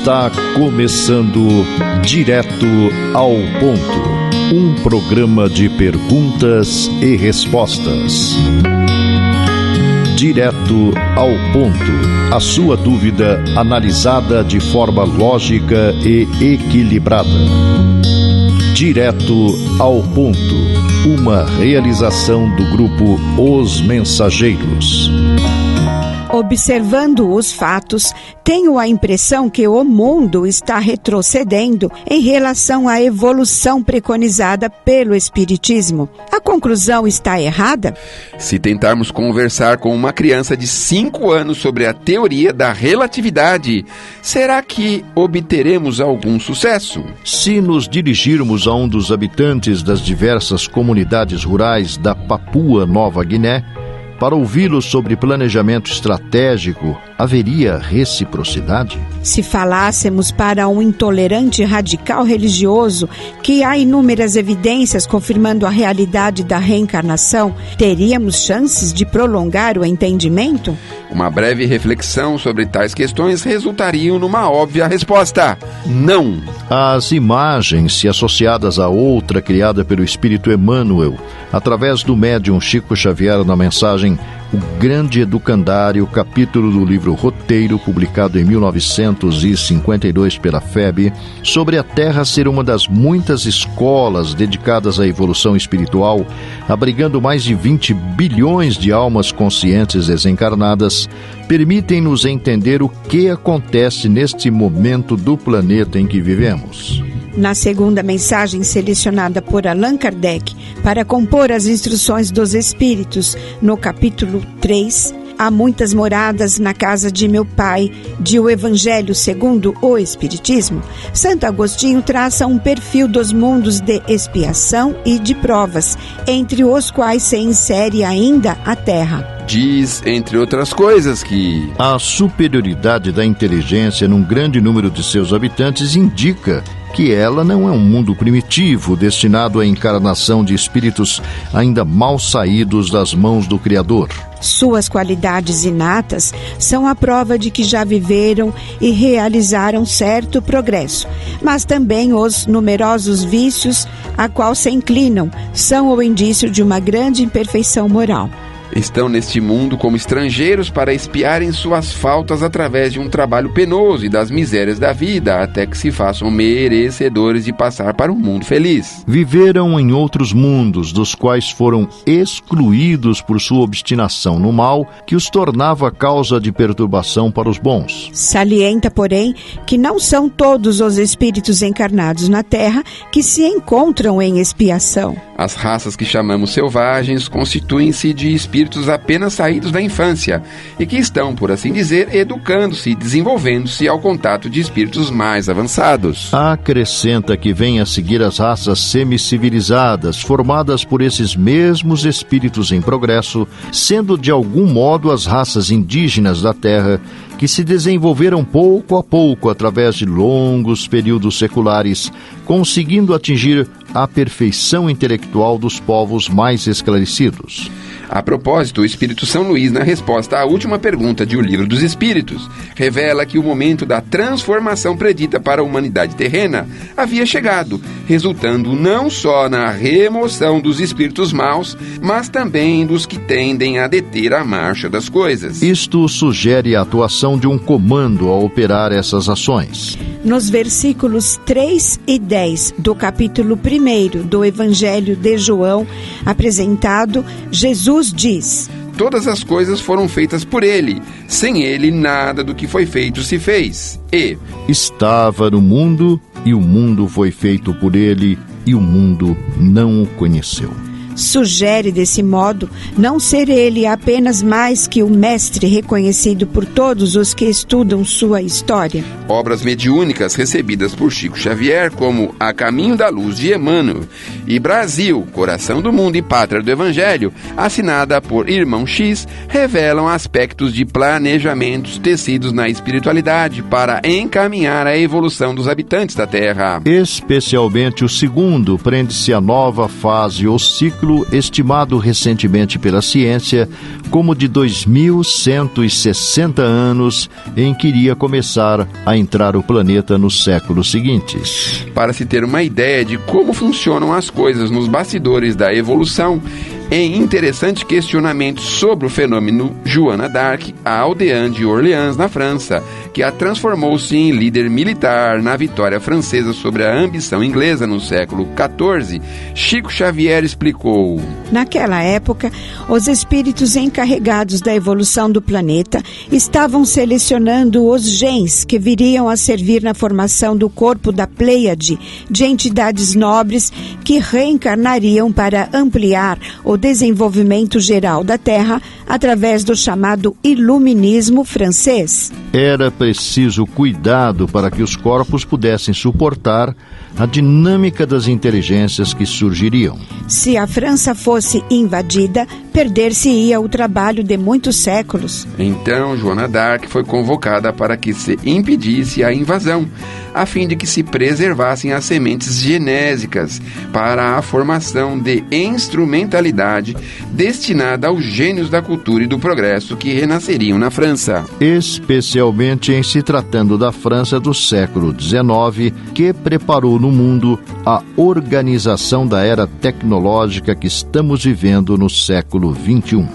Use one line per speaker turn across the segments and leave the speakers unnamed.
Está começando Direto ao Ponto, um programa de perguntas e respostas. Direto ao Ponto, a sua dúvida analisada de forma lógica e equilibrada. Direto ao Ponto, uma realização do grupo Os Mensageiros.
Observando os fatos, tenho a impressão que o mundo está retrocedendo em relação à evolução preconizada pelo Espiritismo. A conclusão está errada?
Se tentarmos conversar com uma criança de 5 anos sobre a teoria da relatividade, será que obteremos algum sucesso?
Se nos dirigirmos a um dos habitantes das diversas comunidades rurais da Papua Nova Guiné, para ouvi-lo sobre planejamento estratégico, haveria reciprocidade?
Se falássemos para um intolerante radical religioso que há inúmeras evidências confirmando a realidade da reencarnação, teríamos chances de prolongar o entendimento?
Uma breve reflexão sobre tais questões resultariam numa óbvia resposta: não.
As imagens, se associadas a outra criada pelo Espírito Emmanuel, através do médium Chico Xavier na mensagem O Grande Educandário, capítulo do livro Roteiro, publicado em 1952 pela FEB, sobre a Terra ser uma das muitas escolas dedicadas à evolução espiritual, abrigando mais de 20 bilhões de almas conscientes desencarnadas, permitem-nos entender o que acontece neste momento do planeta em que vivemos.
Na segunda mensagem selecionada por Allan Kardec para compor as instruções dos Espíritos, no capítulo 3, Há muitas moradas na casa de meu pai, de O Evangelho segundo o Espiritismo, Santo Agostinho traça um perfil dos mundos de expiação e de provas, entre os quais se insere ainda a Terra.
Diz, entre outras coisas, que
a superioridade da inteligência num grande número de seus habitantes indica que ela não é um mundo primitivo, destinado à encarnação de espíritos ainda mal saídos das mãos do Criador.
Suas qualidades inatas são a prova de que já viveram e realizaram certo progresso, mas também os numerosos vícios a qual se inclinam são o indício de uma grande imperfeição moral.
estão neste mundo como estrangeiros para expiarem suas faltas através de um trabalho penoso e das misérias da vida, até que se façam merecedores de passar para um mundo feliz.
Viveram em outros mundos, dos quais foram excluídos por sua obstinação no mal, que os tornava causa de perturbação para os bons.
Salienta, porém, que não são todos os espíritos encarnados na Terra que se encontram em expiação.
As raças que chamamos selvagens constituem-se de espíritos apenas saídos da infância e que estão, por assim dizer, educando-se e desenvolvendo-se ao contato de espíritos mais avançados.
Acrescenta que vem a seguir as raças semicivilizadas, formadas por esses mesmos espíritos em progresso, sendo de algum modo as raças indígenas da Terra, que se desenvolveram pouco a pouco através de longos períodos seculares, conseguindo atingir a perfeição intelectual dos povos mais esclarecidos.
A propósito, o Espírito São Luís, na resposta à última pergunta de O Livro dos Espíritos, revela que o momento da transformação predita para a humanidade terrena havia chegado, resultando não só na remoção dos espíritos maus, mas também dos que tendem a deter a marcha das coisas.
Isto sugere a atuação de um comando a operar essas ações.
Nos versículos 3 e 10 do capítulo 1 do Evangelho de João, apresentado, Jesus diz:
Todas as coisas foram feitas por ele, sem ele nada do que foi feito se fez. E
estava no mundo, e o mundo foi feito por ele, e o mundo não o conheceu.
Sugere, desse modo, não ser ele apenas mais que o mestre reconhecido por todos os que estudam sua história.
Obras mediúnicas recebidas por Chico Xavier, como A Caminho da Luz de Emmanuel e Brasil, Coração do Mundo e Pátria do Evangelho, assinada por Irmão X, revelam aspectos de planejamentos tecidos na espiritualidade para encaminhar a evolução dos habitantes da Terra.
Especialmente o segundo prende-se à nova fase ou ciclo ciclo estimado recentemente pela ciência como de 2160 anos, em que iria começar a entrar o planeta nos séculos seguintes.
Para se ter uma ideia de como funcionam as coisas nos bastidores da evolução, em interessante questionamento sobre o fenômeno Joana d'Arc, a aldeã de Orleans, na França, que a transformou-se em líder militar na vitória francesa sobre a ambição inglesa no século XIV, Chico Xavier explicou:
naquela época, os espíritos encarregados da evolução do planeta estavam selecionando os genes que viriam a servir na formação do corpo da Pleiade de entidades nobres que reencarnariam para ampliar o desenvolvimento geral da Terra através do chamado iluminismo francês.
Era preciso cuidado para que os corpos pudessem suportar a dinâmica das inteligências que surgiriam.
Se a França fosse invadida, perder-se-ia o trabalho de muitos séculos.
Então, Joana d'Arc foi convocada para que se impedisse a invasão, a fim de que se preservassem as sementes genésicas para a formação de instrumentalidade destinada aos gênios da cultura e do progresso que renasceriam na França.
Especialmente em se tratando da França do século XIX, que preparou no mundo a organização da era tecnológica que estamos vivendo no século XXI.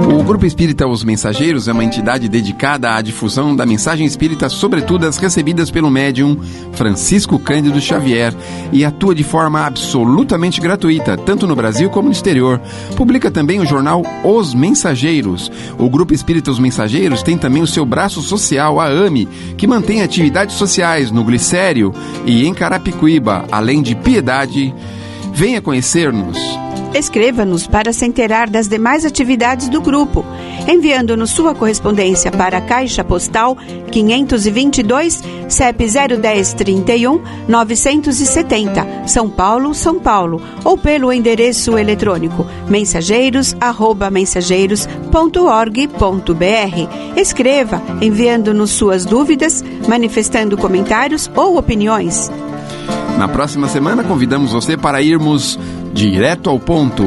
O Grupo Espírita Os Mensageiros é uma entidade dedicada à difusão da mensagem espírita, sobretudo as recebidas pelo médium Francisco Cândido Xavier, e atua de forma absolutamente gratuita, tanto no Brasil como no exterior. Publica também o jornal Os Mensageiros. O Grupo Espírita Os Mensageiros tem também o seu braço social, a AME, que mantém atividades sociais no Glicério e em Carapicuíba, além de Piedade. Venha conhecer-nos.
Escreva-nos para se inteirar das demais atividades do grupo, enviando-nos sua correspondência para a Caixa Postal 522, CEP 01031 970, São Paulo, São Paulo, ou pelo endereço eletrônico mensageiros@mensageiros.org.br. Escreva, enviando-nos suas dúvidas, manifestando comentários ou opiniões.
Na próxima semana, convidamos você para irmos direto ao ponto.